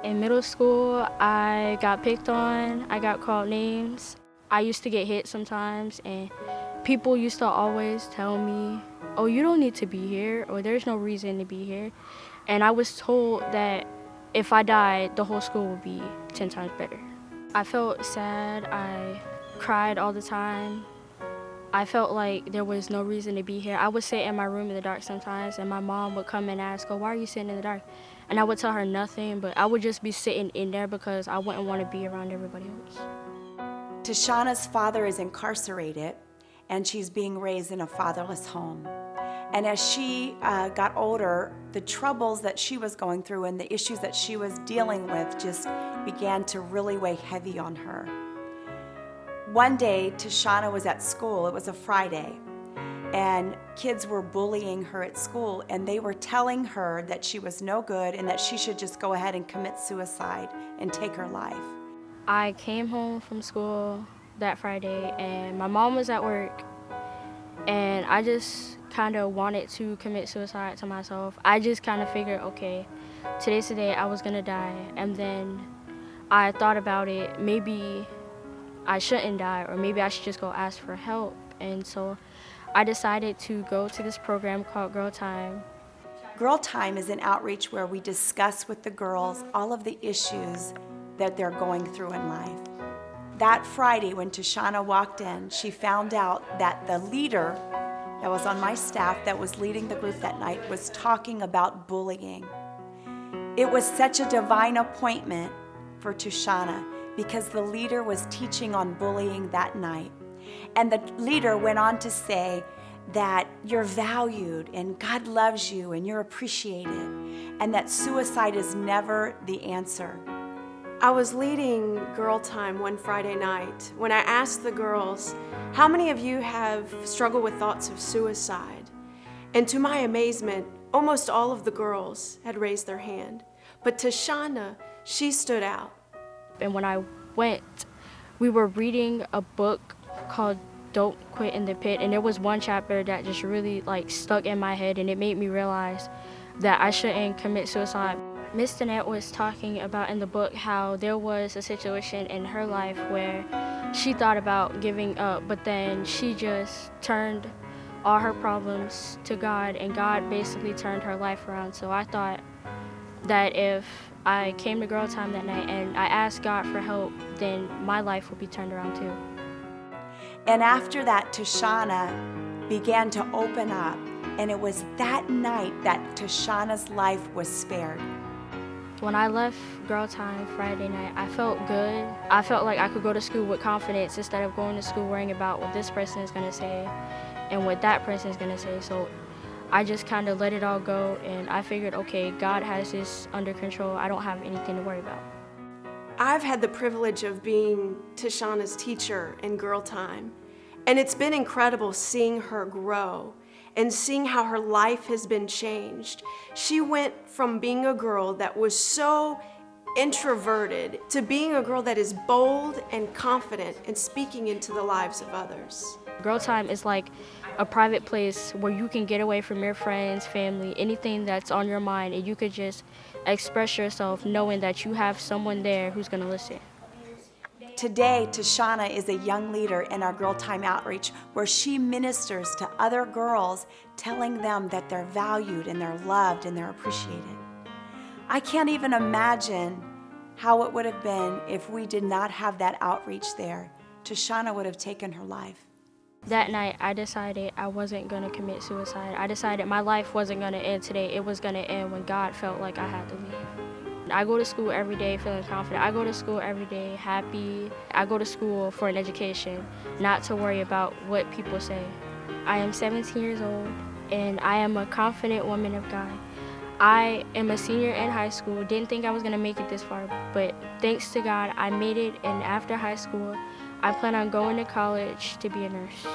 In middle school, I got picked on, I got called names. I used to get hit sometimes, and people used to always tell me, oh, you don't need to be here, or there's no reason to be here. And I was told that if I died, the whole school would be 10 times better. I felt sad, I cried all the time. I felt like there was no reason to be here. I would sit in my room in the dark sometimes, and my mom would come and ask, oh, why are you sitting in the dark? And I would tell her nothing, but I would just be sitting in there because I wouldn't want to be around everybody else. Tashanna's father is incarcerated, and she's being raised in a fatherless home. And as she got older, the troubles that she was going through and the issues that she was dealing with just began to really weigh heavy on her. One day, Tashanna was at school. It was a Friday, and kids were bullying her at school, and they were telling her that she was no good and that she should just go ahead and commit suicide and take her life. I came home from school that Friday, and my mom was at work, and I just kind of wanted to commit suicide to myself. I just kind of figured, okay, today's the day I was gonna die, and then I thought about it, maybe I shouldn't die, or maybe I should just go ask for help. And so I decided to go to this program called Girl Time. Girl Time is an outreach where we discuss with the girls all of the issues that they're going through in life. That Friday when Tashanna walked in, she found out that the leader that was on my staff that was leading the group that night was talking about bullying. It was such a divine appointment for Tashanna because the leader was teaching on bullying that night. And the leader went on to say that you're valued and God loves you and you're appreciated, and that suicide is never the answer. I was leading Girl Time one Friday night when I asked the girls, how many of you have struggled with thoughts of suicide? And to my amazement, almost all of the girls had raised their hand. But Tashanna, she stood out. And when I went, we were reading a book called Don't Quit in the Pit, and there was one chapter that just really stuck in my head, and it made me realize that I shouldn't commit suicide. Miss Danette was talking about in the book how there was a situation in her life where she thought about giving up, but then she just turned all her problems to God, and God basically turned her life around. So I thought that if I came to Girl Time that night and I asked God for help, then my life would be turned around too. And after that, Tashanna began to open up, and it was that night that Tashanna's life was spared. When I left Girl Time Friday night, I felt good. I felt like I could go to school with confidence instead of going to school worrying about what this person is going to say and what that person is going to say. So I just kind of let it all go, and I figured, okay, God has this under control. I don't have anything to worry about. I've had the privilege of being Tashanna's teacher in Girl Time, and it's been incredible seeing her grow and seeing how her life has been changed. She went from being a girl that was so introverted to being a girl that is bold and confident and speaking into the lives of others. Girl Time is like a private place where you can get away from your friends, family, anything that's on your mind, and you could just express yourself knowing that you have someone there who's going to listen. Today, Tashanna is a young leader in our Girl Time outreach where she ministers to other girls, telling them that they're valued and they're loved and they're appreciated. I can't even imagine how it would have been if we did not have that outreach there. Tashanna would have taken her life. That night, I decided I wasn't going to commit suicide. I decided my life wasn't going to end today. It was going to end when God felt like I had to leave. I go to school every day feeling confident. I go to school every day happy. I go to school for an education, not to worry about what people say. I am 17 years old, and I am a confident woman of God. I am a senior in high school. Didn't think I was going to make it this far, but thanks to God, I made it, and after high school, I plan on going to college to be a nurse.